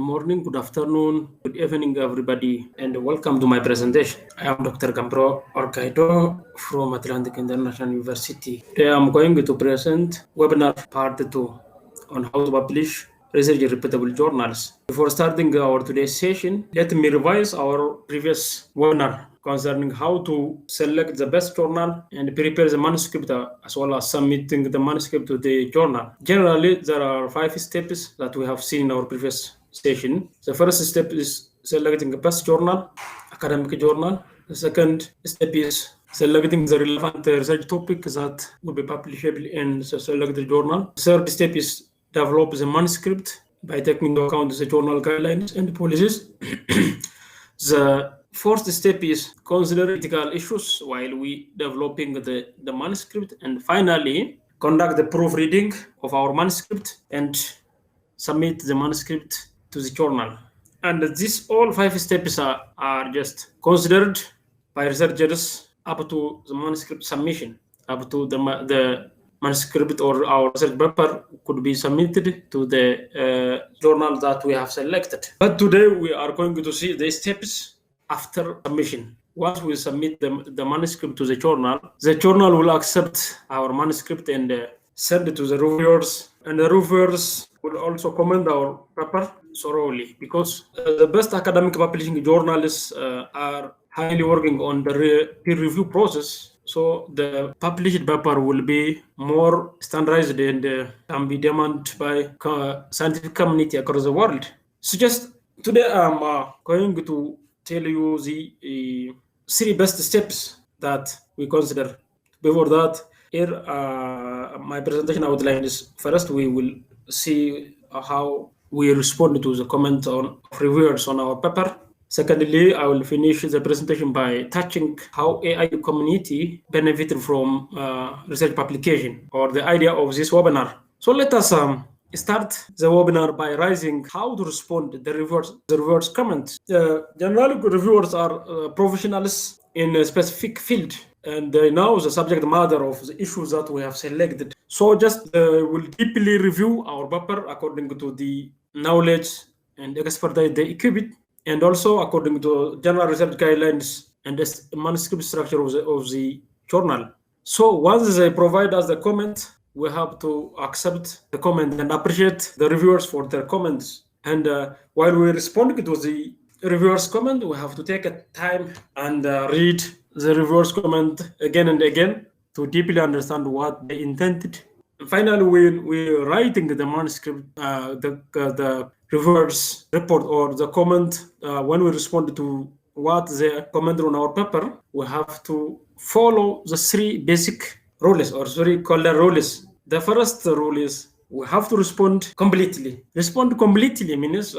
morning, good afternoon, good evening, everybody, and welcome to my presentation. I am Dr. Gambro Orkaido from Atlantic International University. Today I'm going to present webinar part 2 on how to publish research in reputable journals. Before starting our today's session, let me revise our previous webinar concerning how to select the best journal and prepare the manuscript as well as submitting the manuscript to the journal. Generally, there are 5 steps that we have seen in our previous session. The first step is selecting the best journal, academic journal. The second step is selecting the relevant research topic that will be publishable in the selected journal. The third step is develop the manuscript by taking into account the journal guidelines and policies. The fourth step is consider critical issues while we developing the manuscript, and finally conduct the proofreading of our manuscript and submit the manuscript to the journal. And these all 5 steps are just considered by researchers up to the manuscript submission, up to the manuscript or our research paper could be submitted to the journal that we have selected. But today we are going to see the steps after submission. Once we submit the manuscript to the journal will accept our manuscript and send it to the reviewers, and the reviewers will also comment our paper thoroughly, because the best academic publishing journalists are highly working on the peer review process. So the published paper will be more standardized and can be demanded by scientific community across the world. So just today I'm going to tell you the 3 best steps that we consider. Before that, here my presentation outline is: first we will see how we respond to the comment on reviewers on our paper. Secondly, I will finish the presentation by touching how AI community benefited from research publication, or the idea of this webinar. So let us start the webinar by raising how to respond to the reviewers' comments. Generally, reviewers are professionals in a specific field, and they know the subject matter of the issues that we have selected. So just will deeply review our paper according to the knowledge and expertise they equip, and also according to general research guidelines and the manuscript structure of the journal. So once they provide us the comment, we have to accept the comment and appreciate the reviewers for their comments. And while we respond to the reviewers' comment, we have to take a time and read the reviewers' comment again and again to deeply understand what they intended. And finally, we're writing the manuscript, the reviewers' report or the comment. When we respond to what they commented on our paper, we have to follow the 3 basic rules, or 3 golden rules. The first rule is we have to respond completely. Respond completely means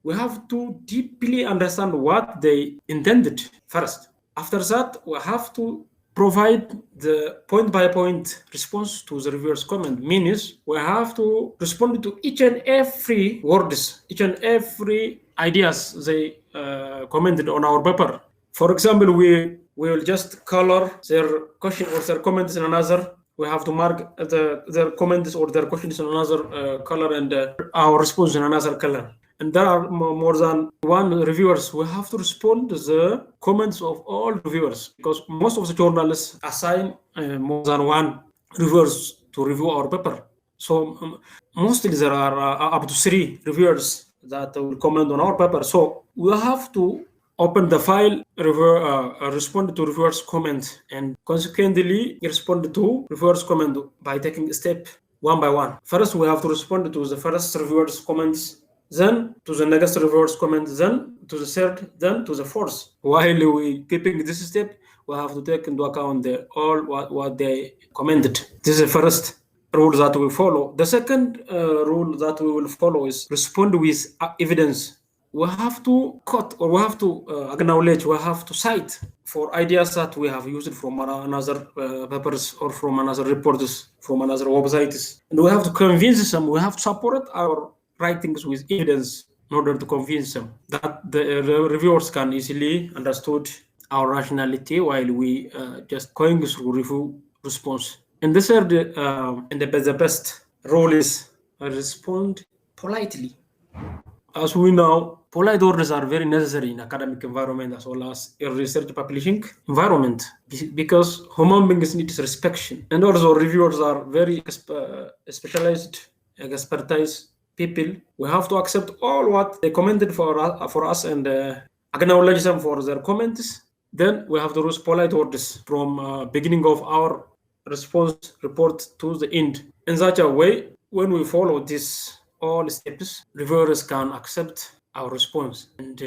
we have to deeply understand what they intended first. After that, we have to provide the point-by-point response to the reviewer's comment. Means we have to respond to each and every words, each and every ideas they commented on our paper. For example, we will just color their question or their comments in another. We have to mark their comments or their questions in another color, and our response in another color. And there are more than 1 reviewers. We have to respond to the comments of all reviewers, because most of the journalists assign more than 1 reviewers to review our paper. So mostly there are up to 3 reviewers that will comment on our paper. So we have to open the file, respond to reviewers' comment, and consequently respond to reviewers' comment by taking a step one by one. First, we have to respond to the first reviewer's comments, then to the next reviewer's comment, then to the third, then to the fourth. While we keeping this step, we have to take into account all what they commented. This is the first rule that we follow. The second rule that we will follow is respond with evidence. We have to quote, or we have to acknowledge, we have to cite for ideas that we have used from another papers or from another reports, from another websites. And we have to convince them, we have to support our writings with evidence in order to convince them that the reviewers can easily understood our rationality while we just going through review response. And the third and the best rule is respond politely. As we know, polite orders are very necessary in academic environment as well as in research publishing environment because human beings need respect. And also reviewers are very specialized, expertise people. We have to accept all what they commented for us and acknowledge them for their comments. Then we have to use polite orders from beginning of our response report to the end. In such a way, when we follow this all steps, reviewers can accept our response and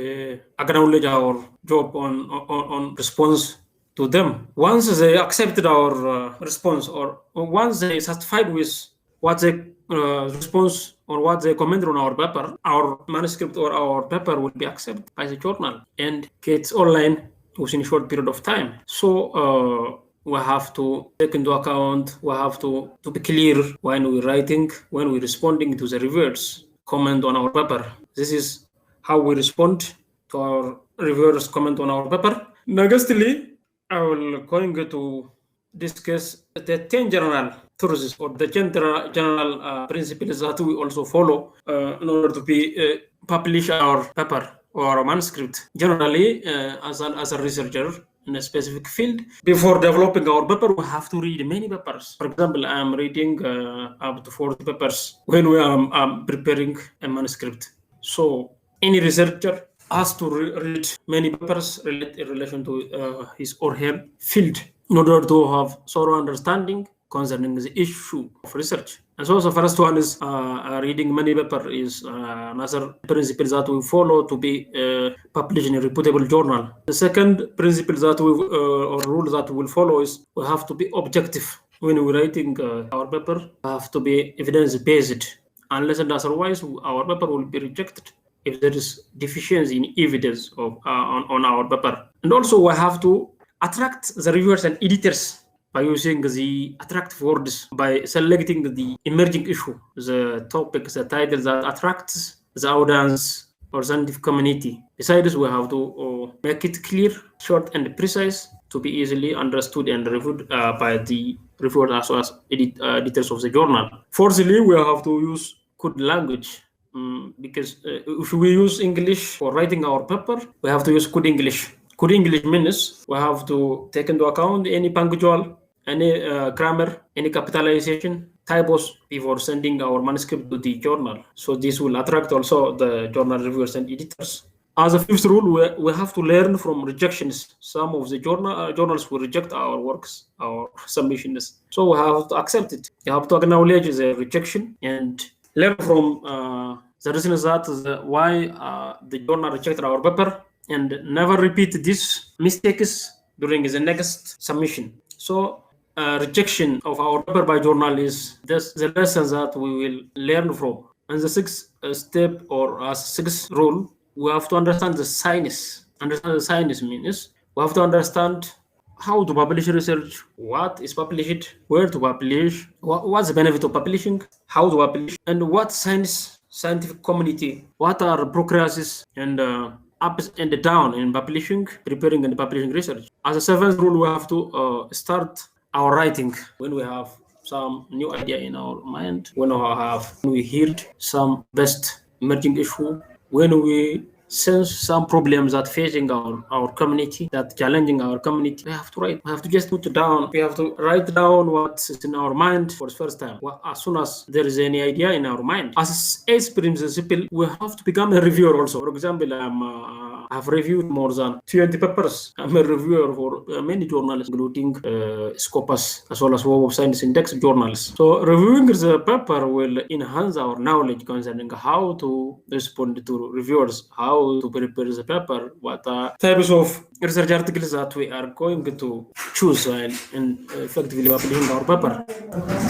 acknowledge our job on response to them. Once they accepted our response, or once they satisfied with what they response or what they comment on our paper, our manuscript or our paper will be accepted by the journal and gets online within a short period of time. So we have to take into account, we have to be clear when we're writing, when we're responding to the reviewers comment on our paper. This is how we respond to our reviewers comment on our paper. Nextly, I will going to discuss the 10 general truths or the general principles that we also follow in order to be publish our paper or our manuscript. Generally, as a researcher in a specific field, before developing our paper, we have to read many papers. For example, I'm reading up to 40 papers when we are preparing a manuscript. So any researcher has to read many papers in relation to his or her field in order to have thorough understanding concerning the issue of research. And so the first one is reading many papers is another principle that we follow to be published in a reputable journal. The second principle that we or rule that we will follow is we have to be objective when we're writing our paper. We have to be evidence-based. Unless and otherwise, our paper will be rejected if there is deficiency in evidence of on our paper. And also we have to attract the reviewers and editors by using the attractive words, by selecting the emerging issue, the topic, the title that attracts the audience or scientific community. Besides, we have to make it clear, short, and precise to be easily understood and reviewed by the reviewers as well as editors of the journal. Fourthly, we have to use good language. Because if we use English for writing our paper, we have to use good English. Good English means we have to take into account any punctual, any grammar, any capitalization, typos before sending our manuscript to the journal. So this will attract also the journal reviewers and editors. As a fifth rule, we have to learn from rejections. Some of the journals will reject our works, our submissions. So we have to accept it. You have to acknowledge the rejection and learn from the reasons that why the journal rejected our paper and never repeat these mistakes during the next submission. So rejection of our paper by journal is the lessons that we will learn from. And the sixth step or sixth rule, we have to understand the science. Understand the science means we have to understand how to publish research, what is published, where to publish, what's the benefit of publishing, how to publish, and what scientific community, what are progresses and ups and down in publishing, preparing and publishing research. As a seventh rule, we have to start our writing when we have some new idea in our mind, when we heard some best emerging issue, when we sense some problems that facing our community, that challenging our community, we have to write. We have to just put it down. We have to write down what's in our mind for the first time. Well, as soon as there is any idea in our mind, as principle, we have to become a reviewer also. For example, I've reviewed more than 20 papers. I'm a reviewer for many journals, including Scopus, as well as Web of Science Index journals. So reviewing the paper will enhance our knowledge concerning how to respond to reviewers, how to prepare the paper, what types of research articles that we are going to choose and effectively publishing our paper.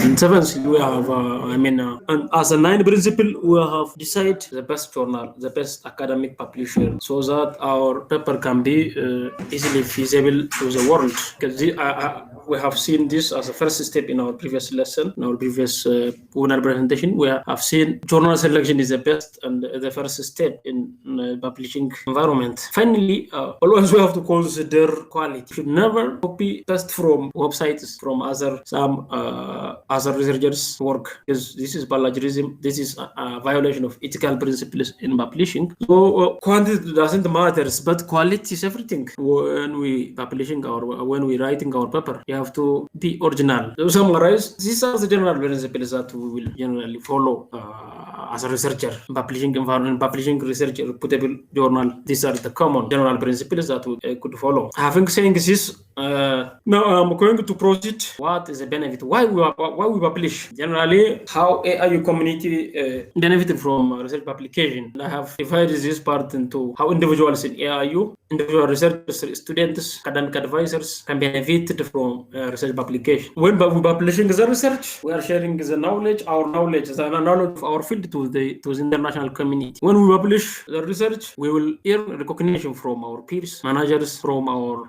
And seventh, we have, and as a ninth principle, we have decided the best journal, the best academic publisher, so that our paper can be easily feasible to the world. Because we have seen this as a first step in our previous lesson, in our previous webinar presentation. We have seen journal selection is the best and the first step in publishing environment. Finally, always we have to consider quality. You should never copy paste from websites from other researchers' work, because this is plagiarism. This is a violation of ethical principles in publishing. So quantity doesn't matter, but quality is everything. When we publishing when we writing our paper, you have to be original. To summarize, these are the general principles that we will generally follow as a researcher. Publishing environment, publishing research, reputable journal. These are the common general principles that we could follow. Having said this, now I'm going to proceed. What is the benefit? Why we publish? Generally, how AIU community benefit from research publication. And I have divided this part into how individuals in AIU, individual researchers, students, academic advisors can benefit from research publication. When we publishing the research, we are sharing the knowledge, our knowledge, the knowledge of our field to the international community. When we publish the research, we will earn recognition from our peers, managers,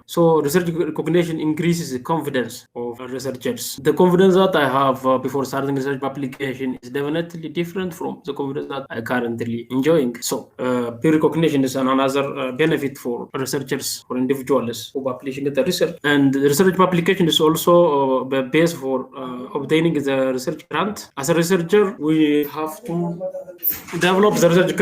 so research recognition increases the confidence of researchers. The confidence that I have before starting research publication is definitely different from the confidence that I currently enjoying. So peer recognition is another benefit for researchers, for individuals who publishing the research. And the research publication is also the base for obtaining the research grant. As a researcher, we have to develop the research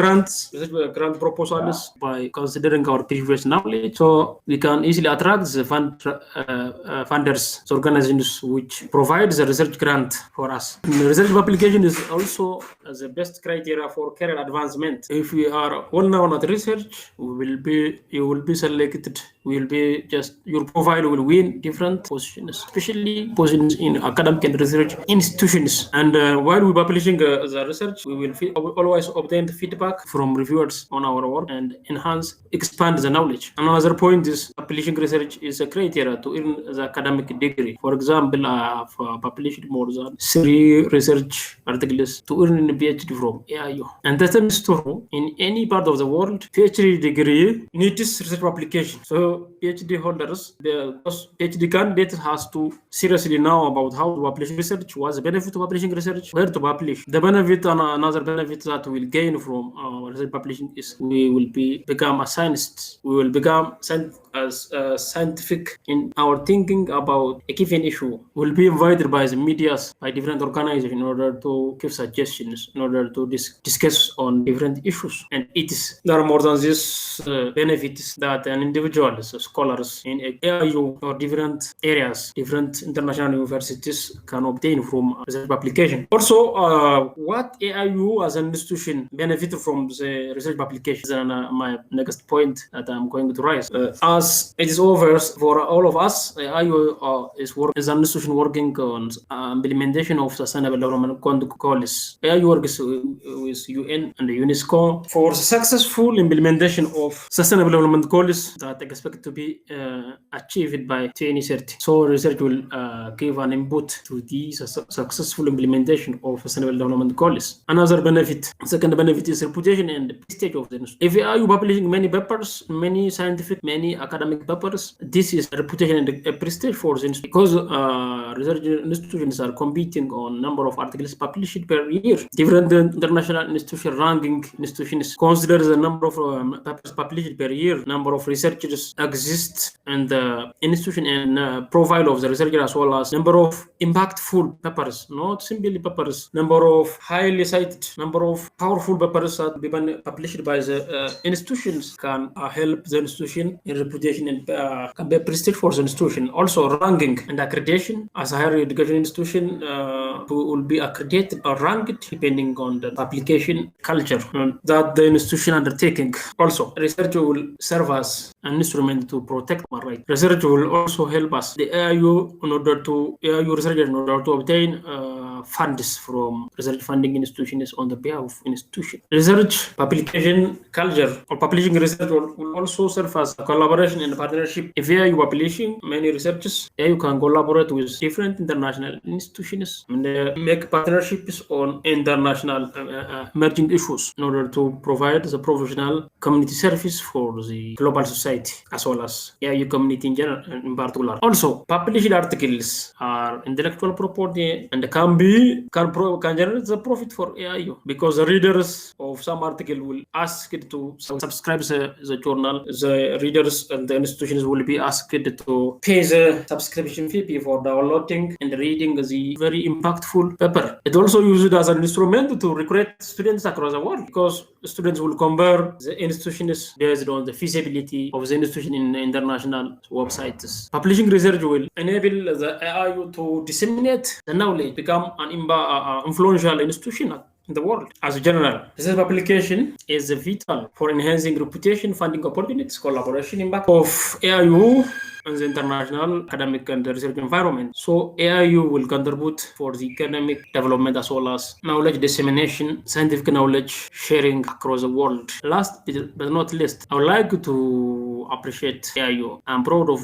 grant proposals by considering our previous knowledge, so we can easily attract the funders, the organizations which provide the research grant for us. And the research publication is also the best criteria for career advancement. If we are well known at research, you will be selected. Your profile will win different positions, especially positions in academic and research institutions. And while we publishing the research, we will always obtain feedback from reviewers on our work and expand the knowledge. Another point is publishing research is a criteria to earn the academic degree. For example, I have published more than 3 research articles to earn a PhD from AIU. And that is true in any part of the world. PhD degree needs research publication. So PhD holders, those PhD candidates has to seriously know about how to publish research, what's the benefit of publishing research, where to publish. The benefit and another benefit that we will gain from research publishing is we will become a scientist. We will become scientific in our thinking about a given issue. We'll be invited by the media, by different organizations in order to give suggestions, in order to discuss on different issues. And there are more than this benefits that an individual, scholars in AIU or different areas, different international universities can obtain from research publication. Also, what AIU as an institution benefit from the research publication is my next point that I'm going to raise. As it is over for all of us, AIU is an institution working on implementation of sustainable development goals. AIU works with UN and UNESCO for the successful implementation of sustainable development goals that are expected to be achieved by 2030. So research will give an input to the successful implementation of sustainable development goals. Second benefit is reputation and prestige of the institution. If AIU publishing many papers, many scientific, many academic papers, this is a reputation and a prestige for the institution, because research institutions are competing on number of articles published per year. Different international institutions consider the number of papers published per year, number of researchers exist, and the institution and profile of the researcher, as well as number of impactful papers, not simply papers, number of highly cited, number of powerful papers that been published by the institutions can help the institution in reputation and can be prestige for the institution. Also, ranking and accreditation. As a higher education institution, will be accredited or ranked depending on the publication culture that the institution undertaking. Also, research will serve as an instrument to protect our rights. Research will also help us, the AIU researchers, in order to obtain funds from research funding institutions on the behalf of institutions. Research publication culture or publishing research will also serve as a collaboration and partnership. If AIU publishing many researchers, AIU can collaborate with different international institutions and make partnerships on international emerging issues in order to provide the professional community service for the global society, as well as AIU community in general, in particular. Also, published articles are intellectual property and can be we can generate the profit for AIU, because the readers of some article will ask it to subscribe the journal. The readers and the institutions will be asked to pay the subscription fee for downloading and reading the very impactful paper. It also used as an instrument to recruit students across the world, because students will compare the institutions based on the feasibility of the institution in international websites. Publishing research will enable the AIU to disseminate the knowledge, become an influential institution in the world. As a general, research publication is vital for enhancing reputation, funding opportunities, collaboration impact of AIU in the international academic and research environment. So AIU will contribute for the economic development as well as knowledge dissemination, scientific knowledge sharing across the world. Last but not least, I would like to appreciate AIU. I'm proud of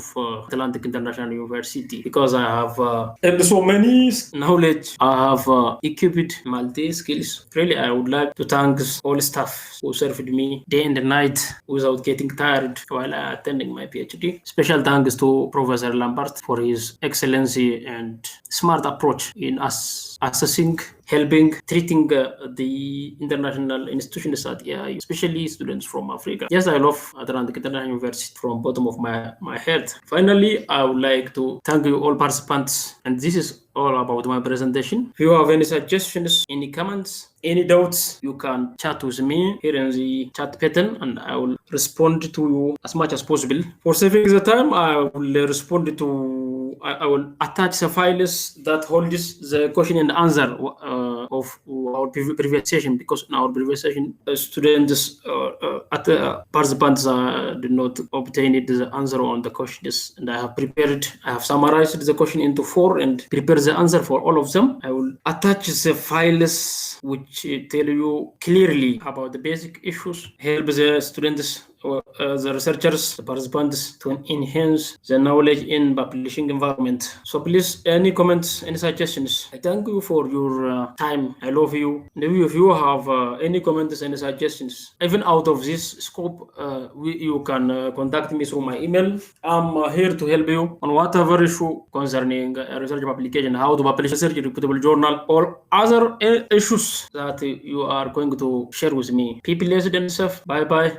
Atlantic International University because I have and so many knowledge. I have equipped multi skills. Really, I would like to thank all staff who served me day and night without getting tired while attending my PhD. Special thanks to Professor Lambert for his excellency and smart approach in assessing, helping, treating the international institutions at AIU, especially students from Africa. Yes, I love Atlantic International University from bottom of my heart. Finally, I would like to thank you all participants, and this is all about my presentation. If you have any suggestions, any comments, any doubts, you can chat with me here in the chat button, and I will respond to you as much as possible. For saving the time, I will respond to. I will attach the files that holds the question and answer of our previous session, because in our previous session, students participants did not obtain the answer on the questions, and I have summarized the question into 4 and prepared the answer for all of them. I will attach the files which tell you clearly about the basic issues, help the students, the researchers, the participants to enhance the knowledge in publishing environment. So please, any comments, any suggestions? I thank you for your time. I love you. Maybe if you have any comments, any suggestions, even out of this scope, you can contact me through my email. I'm here to help you on whatever issue concerning research publication, how to publish research in reputable journal, or other issues that you are going to share with me. People, listen and stuff. Bye bye.